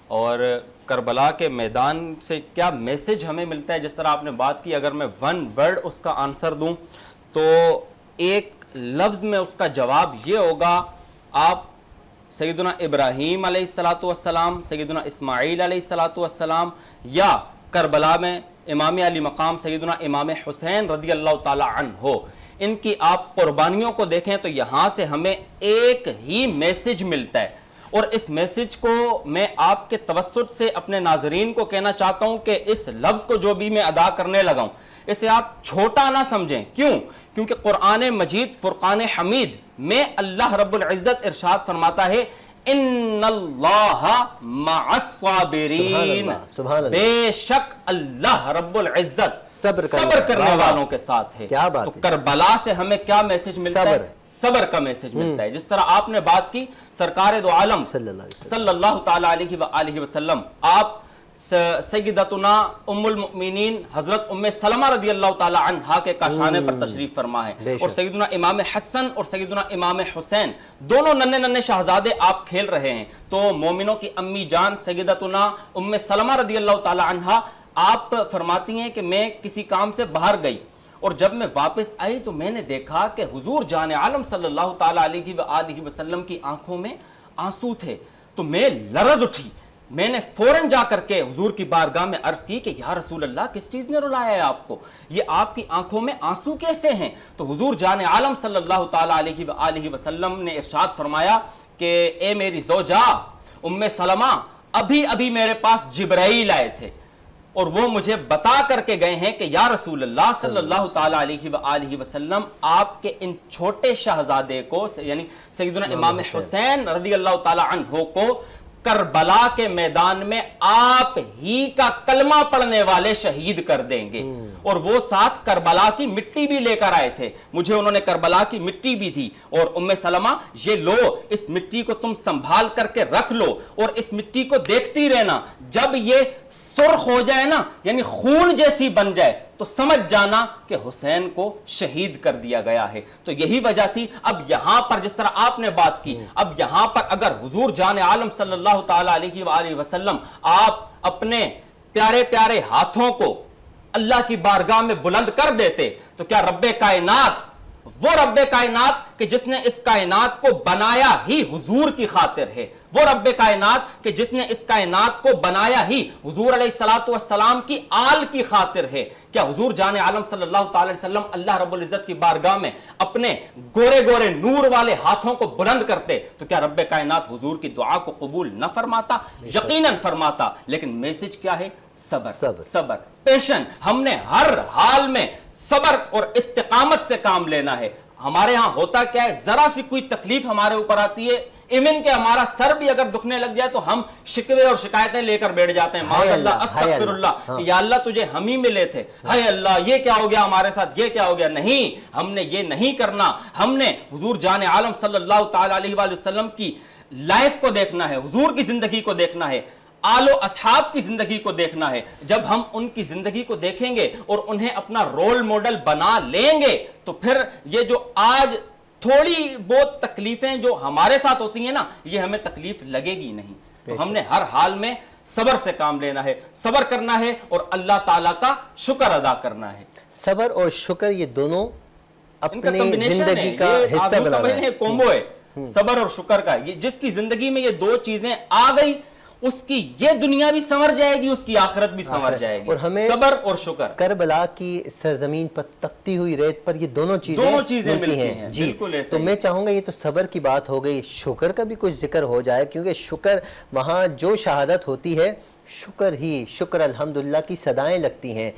Speaker 3: اور کربلا کے میدان سے کیا میسج ہمیں ملتا ہے، جس طرح آپ نے بات کی، اگر میں ون ورڈ اس کا آنسر دوں تو ایک لفظ میں اس کا جواب یہ ہوگا، آپ سیدنا ابراہیم علیہ السلام، سیدنا اسماعیل علیہ السلام، یا کربلا میں امام علی مقام سیدنا امام حسین رضی اللہ تعالی عنہ ہو، ان کی آپ قربانیوں کو دیکھیں تو یہاں سے ہمیں ایک ہی میسج ملتا ہے، اور اس میسج کو میں آپ کے توسط سے اپنے ناظرین کو کہنا چاہتا ہوں کہ اس لفظ کو جو بھی میں ادا کرنے لگا ہوں اسے آپ چھوٹا نہ سمجھیں۔ کیوں؟ کیونکہ قرآن مجید فرقان حمید میں اللہ رب العزت ارشاد فرماتا ہے ان اللہ مع الصابرین،
Speaker 2: سبحان اللہ،
Speaker 3: بے شک اللہ رب العزت صبر کرنے والوں کے ساتھ ہے۔ تو کربلا سے ہمیں کیا میسج ملتا ہے؟ صبر کا میسج ملتا ہے۔ جس طرح آپ نے بات کی سرکار دو عالم صلی اللہ تعالی علیہ وآلہ وسلم، آپ سیدتنا ام المؤمنین حضرت ام سلمہ رضی اللہ تعالی عنہا کے کاشانے پر تشریف فرما ہے، اور سیدنا امام حسن اور سیدنا امام حسین دونوں ننھے ننھے شہزادے آپ کھیل رہے ہیں، تو مومنوں کی امی جان سیدتنا ام سلمہ رضی اللہ تعالی عنہا آپ فرماتی ہیں کہ میں کسی کام سے باہر گئی، اور جب میں واپس آئی تو میں نے دیکھا کہ حضور جان عالم صلی اللہ تعالی علیہ وآلہ وسلم کی آنکھوں میں آنسو تھے، تو میں لرز اٹھی، میں نے فوراً جا کر کے حضور کی بارگاہ میں عرض کی کہ یا رسول اللہ کس چیز نے رلایا ہے آپ کو، یہ آپ کی آنکھوں میں آنسو کیسے ہیں؟ تو حضور جان عالم صلی اللہ تعالی علیہ وآلہ وسلم نے ارشاد فرمایا کہ اے میری زوجہ ام سلمہ، ابھی ابھی میرے پاس جبرائیل آئے تھے اور وہ مجھے بتا کر کے گئے ہیں کہ یا رسول اللہ صلی اللہ تعالی علیہ وآلہ وسلم آپ کے ان چھوٹے شہزادے کو یعنی سیدنا امام حسین رضی اللہ تعالی عنہ کو کربلا کے میدان میں آپ ہی کا کلمہ پڑھنے والے شہید کر دیں گے، اور وہ ساتھ کربلا کی مٹی بھی لے کر آئے تھے، مجھے انہوں نے کربلا کی مٹی بھی دی، اور ام سلمہ یہ لو اس مٹی کو تم سنبھال کر کے رکھ لو اور اس مٹی کو دیکھتی رہنا، جب یہ سرخ ہو جائے نا یعنی خون جیسی بن جائے تو سمجھ جانا کہ حسین کو شہید کر دیا گیا ہے۔ تو یہی وجہ تھی۔ اب یہاں پر جس طرح آپ نے بات کی، اب یہاں پر اگر حضور جان عالم صلی اللہ تعالی علیہ وآلہ وسلم آپ اپنے پیارے پیارے ہاتھوں کو اللہ کی بارگاہ میں بلند کر دیتے تو کیا رب کائنات، وہ رب کائنات کہ جس نے اس کائنات کو بنایا ہی حضور کی خاطر ہے، وہ رب کائنات کہ جس نے اس کائنات کو بنایا ہی حضور علیہ الصلوۃ والسلام کی آل کی خاطر ہے. کیا حضور جان عالم صلی اللہ تعالی وسلم اللہ رب العزت کی بارگاہ میں اپنے گورے گورے نور والے ہاتھوں کو بلند کرتے تو کیا رب کائنات حضور کی دعا کو قبول نہ فرماتا؟ یقیناً فرماتا. لیکن میسج کیا ہے؟ صبر پیشن. ہم نے ہر حال میں صبر اور استقامت سے کام لینا ہے. ہمارے ہاں ہوتا کیا ہے، ذرا سی کوئی تکلیف ہمارے اوپر آتی ہے، ایون کہ ہمارا سر بھی اگر دکھنے لگ جائے تو ہم شکوے اور شکایتیں لے کر بیٹھ جاتے ہیں. معاذ اللہ، استغفر اللہ، یا اللہ تجھے ہم ہی ملے تھے، ہائے اللہ یہ کیا ہو گیا ہمارے ساتھ، یہ کیا ہو گیا. نہیں، ہم نے یہ نہیں کرنا. ہم نے حضور جان عالم صلی اللہ تعالی علیہ وآلہ وسلم کی لائف کو دیکھنا ہے، حضور کی زندگی کو دیکھنا ہے، آل و اصحاب کی زندگی کو دیکھنا ہے. جب ہم ان کی زندگی کو دیکھیں گے اور انہیں اپنا رول ماڈل بنا لیں گے تو پھر یہ جو آج تھوڑی بہت تکلیفیں جو ہمارے ساتھ ہوتی ہیں نا، یہ ہمیں تکلیف لگے گی نہیں. تو ہم نے ہر حال میں صبر سے کام لینا ہے، صبر کرنا ہے اور اللہ تعالیٰ کا شکر ادا کرنا ہے.
Speaker 2: صبر اور شکر یہ دونوں اپنی زندگی کا حصہ بنا رہے ہیں.
Speaker 3: کومبو ہے صبر اور شکر کا. یہ جس کی زندگی میں یہ دو چیزیں آ گئی اس کی یہ دنیا بھی سنور جائے گی، اس کی آخرت بھی سنور جائے گی.
Speaker 2: اور ہمیں
Speaker 3: صبر اور شکر،
Speaker 2: کربلا کی سرزمین پر تپتی ہوئی ریت پر یہ دونوں چیزیں ملتی ہیں. جی تو میں چاہوں گا یہ تو صبر کی بات ہو گئی، شکر کا بھی کچھ ذکر ہو جائے، کیونکہ شکر وہاں جو شہادت ہوتی ہے شکر الحمدللہ کی صدائیں لگتی ہیں.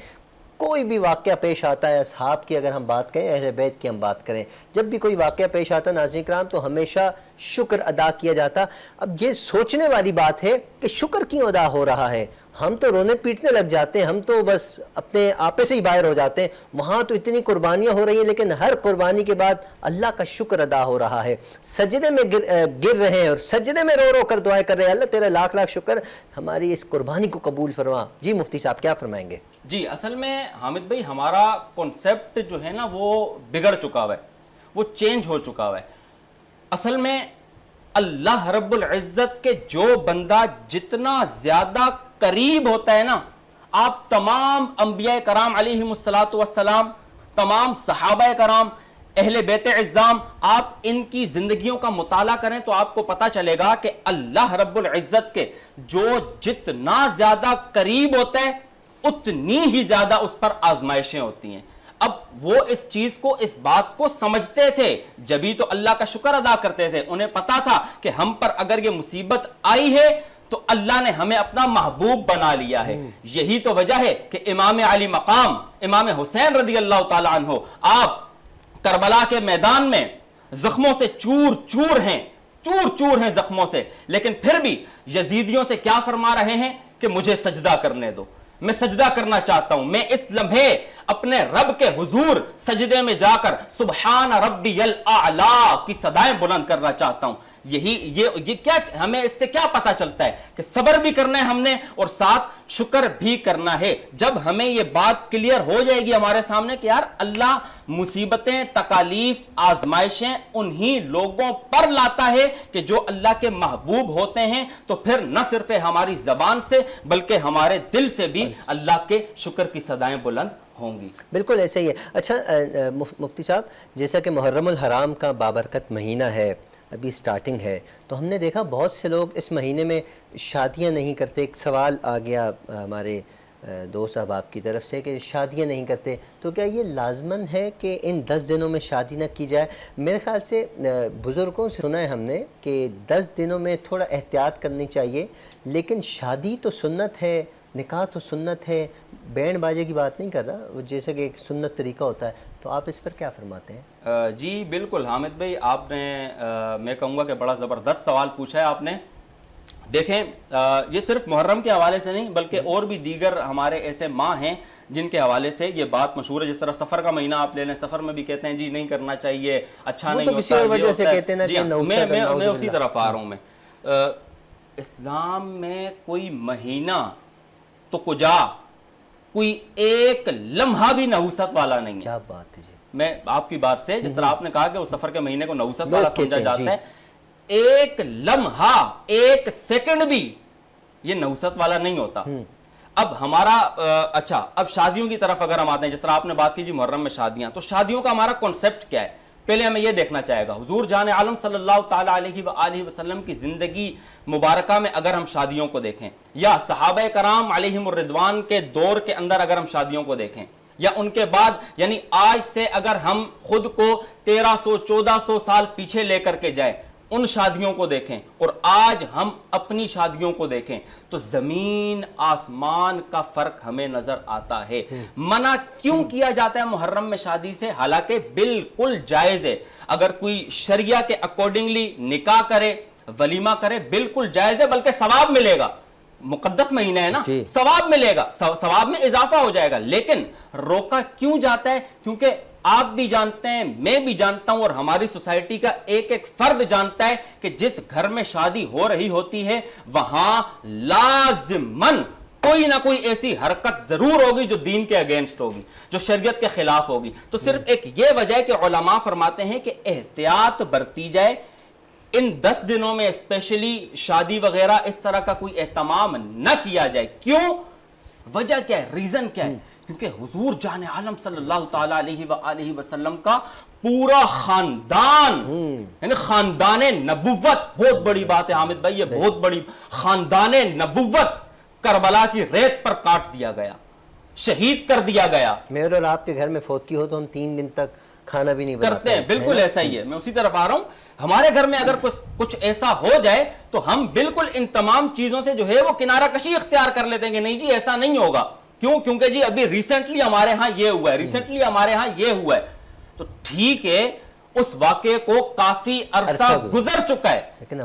Speaker 2: کوئی بھی واقعہ پیش آتا ہے، اصحاب کی اگر ہم بات کریں، اہل بیت کی ہم بات کریں، جب بھی کوئی واقعہ پیش آتا ہے ناظرین کرام تو ہمیشہ شکر ادا کیا جاتا. اب یہ سوچنے والی بات ہے کہ شکر کیوں ادا ہو رہا ہے. ہم تو رونے پیٹنے لگ جاتے ہیں، ہم تو بس اپنے آپے سے ہی باہر ہو جاتے ہیں. وہاں تو اتنی قربانیاں ہو رہی ہیں لیکن ہر قربانی کے بعد اللہ کا شکر ادا ہو رہا ہے. سجدے میں گر رہے ہیں اور سجدے میں رو رو کر دعائیں کر رہے ہیں، اللہ تیرا لاکھ لاکھ شکر، ہماری اس قربانی کو قبول فرما. جی مفتی صاحب کیا فرمائیں گے؟
Speaker 3: جی اصل میں حامد بھائی ہمارا کنسپٹ جو ہے نا وہ بگڑ چکا ہوا ہے، وہ چینج ہو چکا ہوا ہے. اصل میں اللہ رب العزت کے جو بندہ جتنا زیادہ قریب ہوتا ہے نا، آپ تمام انبیاء کرام علیہم الصلاۃ والسلام، تمام صحابہ کرام، اہل بیت عظام، آپ ان کی زندگیوں کا مطالعہ کریں تو آپ کو پتا چلے گا کہ اللہ رب العزت کے جو جتنا زیادہ قریب ہوتا ہے اتنی ہی زیادہ اس پر آزمائشیں ہوتی ہیں. اب وہ اس چیز کو، اس بات کو سمجھتے تھے جبھی تو اللہ کا شکر ادا کرتے تھے. انہیں پتا تھا کہ ہم پر اگر یہ مصیبت آئی ہے تو اللہ نے ہمیں اپنا محبوب بنا لیا ہے. یہی تو وجہ ہے کہ امام علی مقام امام حسین رضی اللہ تعالی عنہ آپ کربلا کے میدان میں زخموں سے چور چور ہیں زخموں سے، لیکن پھر بھی یزیدیوں سے کیا فرما رہے ہیں کہ مجھے سجدہ کرنے دو، میں سجدہ کرنا چاہتا ہوں، میں اس لمحے اپنے رب کے حضور سجدے میں جا کر سبحان ربی الاعلی کی صدائیں بلند کرنا چاہتا ہوں. یہ کیا ہمیں اس سے کیا پتا چلتا ہے کہ صبر بھی کرنا ہے ہم نے اور ساتھ شکر بھی کرنا ہے. جب ہمیں یہ بات کلیئر ہو جائے گی ہمارے سامنے کہ یار اللہ مصیبتیں، تکالیف، آزمائشیں انہی لوگوں پر لاتا ہے کہ جو اللہ کے محبوب ہوتے ہیں، تو پھر نہ صرف ہماری زبان سے بلکہ ہمارے دل سے بھی اللہ کے شکر کی صدائیں بلند ہوں گی.
Speaker 2: بالکل ایسا ہی ہے. اچھا مفتی صاحب، جیسا کہ محرم الحرام کا بابرکت مہینہ ہے، ابھی سٹارٹنگ ہے، تو ہم نے دیکھا بہت سے لوگ اس مہینے میں شادیاں نہیں کرتے. ایک سوال آ گیا ہمارے دوست احباب کی طرف سے کہ شادیاں نہیں کرتے، تو کیا یہ لازماً ہے کہ ان 10 دنوں میں شادی نہ کی جائے؟ میرے خیال سے بزرگوں سے سنا ہے ہم نے کہ 10 دنوں میں تھوڑا احتیاط کرنی چاہیے، لیکن شادی تو سنت ہے، نکاح تو سنت ہے، بینڈ باجے کی بات نہیں کر رہا، وہ جیسے کہ ایک سنت طریقہ ہوتا ہے. تو آپ اس پر کیا فرماتے ہیں؟
Speaker 3: جی بالکل حامد بھائی، آپ نے میں کہوں گا کہ بڑا زبردست سوال پوچھا ہے آپ نے. دیکھیں یہ صرف محرم کے حوالے سے نہیں بلکہ اور بھی دیگر ہمارے ایسے ماہ ہیں جن کے حوالے سے یہ بات مشہور ہے. جس طرح سفر کا مہینہ آپ لے لیں، سفر میں بھی کہتے ہیں جی نہیں کرنا چاہیے، اچھا نہیں ہوتا.
Speaker 2: کسی اور وجہ سے کہتے ہیں کہ
Speaker 3: میں اسی طرف آ رہا ہوں. میں اسلام میں کوئی مہینہ تو کجا کوئی ایک لمحہ بھی نحوست والا نہیں ہے.
Speaker 2: کیا بات ہے جی.
Speaker 3: میں آپ کی بات سے، جس طرح آپ نے کہا کہ وہ سفر کے مہینے کو نحوست والا سمجھا جاتا ہے، ایک لمحہ، ایک سیکنڈ بھی یہ نحوست والا نہیں ہوتا. اب ہمارا اچھا، اب شادیوں کی طرف اگر ہم آتے ہیں، جس طرح آپ نے بات کی جی محرم میں شادیاں، تو شادیوں کا ہمارا کنسپٹ کیا ہے؟ پہلے ہمیں یہ دیکھنا چاہے گا حضور جان عالم صلی اللہ تعالیٰ علیہ وآلہ وسلم کی زندگی مبارکہ میں اگر ہم شادیوں کو دیکھیں یا صحابہ کرام علیہم الرضوان کے دور کے اندر اگر ہم شادیوں کو دیکھیں یا ان کے بعد، یعنی آج سے اگر ہم خود کو 1300-1400 سال پیچھے لے کر کے جائیں ان شادیوں کو دیکھیں اور آج ہم اپنی شادیوں کو دیکھیں تو زمین آسمان کا فرق ہمیں نظر آتا ہے۔ منع کیوں کیا جاتا ہے محرم میں شادی سے؟ حالانکہ بالکل جائز ہے، اگر کوئی شریعہ کے اکارڈنگلی نکاح کرے ولیمہ کرے بالکل جائز ہے، بلکہ ثواب ملے گا، مقدس مہینہ ہے نا، ثواب ملے گا، ثواب میں اضافہ ہو جائے گا۔ لیکن روکا کیوں جاتا ہے؟ کیونکہ آپ بھی جانتے ہیں، میں بھی جانتا ہوں، اور ہماری سوسائٹی کا ایک ایک فرد جانتا ہے کہ جس گھر میں شادی ہو رہی ہوتی ہے وہاں لازماً کوئی نہ کوئی ایسی حرکت ضرور ہوگی جو دین کے اگینسٹ ہوگی، جو شریعت کے خلاف ہوگی۔ تو صرف ایک یہ وجہ ہے کہ علماء فرماتے ہیں کہ احتیاط برتی جائے، ان 10 دنوں میں اسپیشلی شادی وغیرہ اس طرح کا کوئی اہتمام نہ کیا جائے۔ کیوں؟ وجہ کیا ہے؟ ریزن کیا ہے؟ کیونکہ حضور جان عالم صلی اللہ تعالیٰ علیہ وآلہ وسلم کا پورا خاندان، یعنی خاندان نبوت، بہت بڑی بات ہے حامد بھائی، یہ بہت بڑی، خاندان نبوت کربلا کی ریت پر کاٹ دیا گیا، شہید کر دیا گیا۔
Speaker 2: میرے اور آپ کے گھر میں فوتگی ہو تو ہم 3 دن تک کھانا بھی نہیں
Speaker 3: کرتے ہیں، بالکل ایسا ہی ہے، میں اسی طرف آ رہا ہوں۔ ہمارے گھر میں اگر کچھ ایسا ہو جائے تو ہم بالکل ان تمام چیزوں سے جو ہے وہ کنارہ کشی اختیار کر لیتے ہیں کہ نہیں جی ایسا نہیں ہوگا۔ کیوں؟ کیونکہ جی ابھی ریسنٹلی ہمارے ہاں یہ ہوا ہے، ریسنٹلی ہمارے ہاں یہ ہوا ہے، تو ٹھیک ہے اس واقعے کو کافی عرصہ گزر چکا ہے، لیکن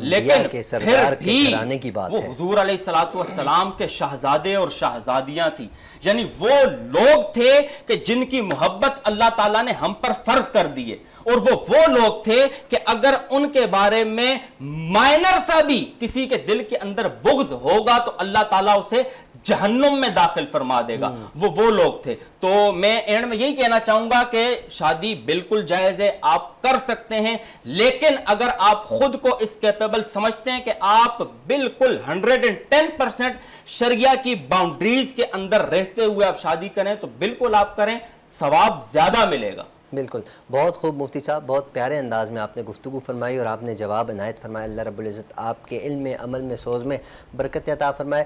Speaker 3: پھر بھی وہ حضور علیہ السلام کے شہزادے اور شہزادیاں تھی، یعنی وہ لوگ تھے کہ جن کی محبت اللہ تعالیٰ نے ہم پر فرض کر دی ہے، اور وہ لوگ تھے کہ اگر ان کے بارے میں مائنر سا بھی کسی کے دل کے اندر بغض ہوگا تو اللہ تعالیٰ اسے جہنم میں داخل فرما دے گا۔ وہ لوگ تھے۔ تو میں اینڈ میں یہی کہنا چاہوں گا کہ شادی بالکل جائز ہے، آپ کر سکتے ہیں، لیکن اگر آپ خود کو اس کیپیبل سمجھتے ہیں کہ آپ بالکل 110% شریعہ کی باؤنڈریز کے اندر رہتے ہوئے آپ شادی کریں تو بالکل آپ کریں، ثواب زیادہ ملے گا۔
Speaker 2: بالکل، بہت خوب مفتی صاحب، بہت پیارے انداز میں آپ نے گفتگو فرمائی اور آپ نے جواب عنایت فرمایا۔ اللہ رب العزت آپ کے علم میں، عمل میں، سوز میں برکت عطا فرمائے۔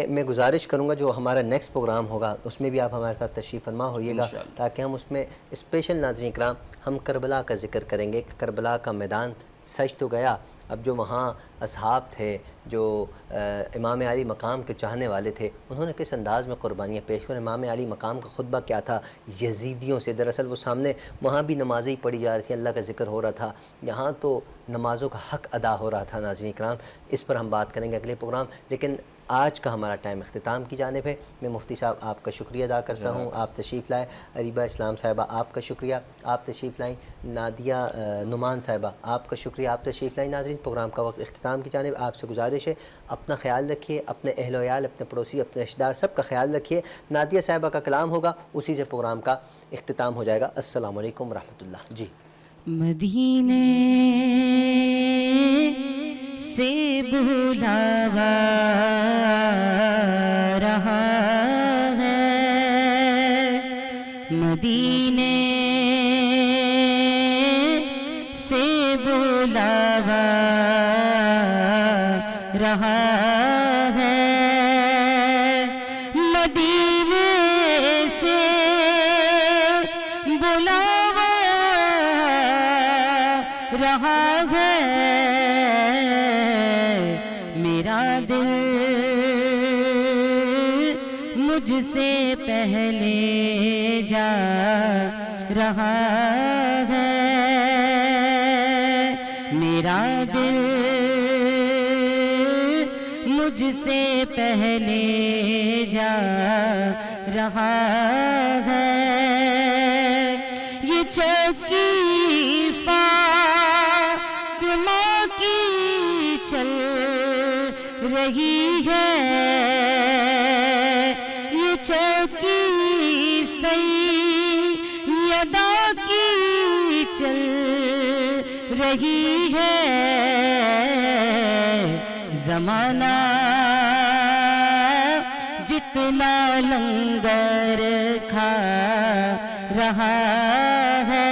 Speaker 2: میں گزارش کروں گا جو ہمارا نیکسٹ پروگرام ہوگا اس میں بھی آپ ہمارے ساتھ تشریف فرما ہوئیے گا، تاکہ ہم اس میں اسپیشل ناظرین کرام ہم کربلا کا ذکر کریں گے۔ کربلا کا میدان سج تو گیا، اب جو وہاں اصحاب تھے، جو امام علی مقام کے چاہنے والے تھے، انہوں نے کس انداز میں قربانیاں پیش کریں۔ امام علی مقام کا خطبہ کیا تھا یزیدیوں سے؟ دراصل وہ سامنے وہاں بھی نمازیں پڑھی جا رہی تھیں، اللہ کا ذکر ہو رہا تھا، یہاں تو نمازوں کا حق ادا ہو رہا تھا۔ ناظرین کرام اس پر ہم بات کریں گے اگلے پروگرام، لیکن آج کا ہمارا ٹائم اختتام کی جانب ہے۔ میں مفتی صاحب آپ کا شکریہ ادا کرتا ہوں، آپ تشریف لائے۔ اریبہ اسلام صاحبہ آپ کا شکریہ، آپ تشریف لائیں۔ نادیہ نعمان صاحبہ آپ کا شکریہ، آپ تشریف لائیں۔ ناظرین پروگرام کا وقت اختتام کی جانب، آپ سے گزارش ہے اپنا خیال رکھیے، اپنے اہل و عیال، اپنے پڑوسی، اپنے رشتہ دار سب کا خیال رکھیے۔ نادیہ صاحبہ کا کلام ہوگا، اسی سے پروگرام کا اختتام ہو جائے گا۔ السلام علیکم ورحمۃ اللہ۔ جی
Speaker 4: مدینے سے بلاوا رہا ہے، مدینے سے بلاوا رہا ہے، مدینے سے بلاوا رہا ہے، میرا دل مجھ سے پہلے جا رہا ہے، میرا دل مجھ سے پہلے جا رہا ہے، یہ چکی فاطمہ کی چل رہی ہے، یہ چکی سیدہ کی چل رہی ہے، زمانہ جتنا لنگر کھا رہا ہے،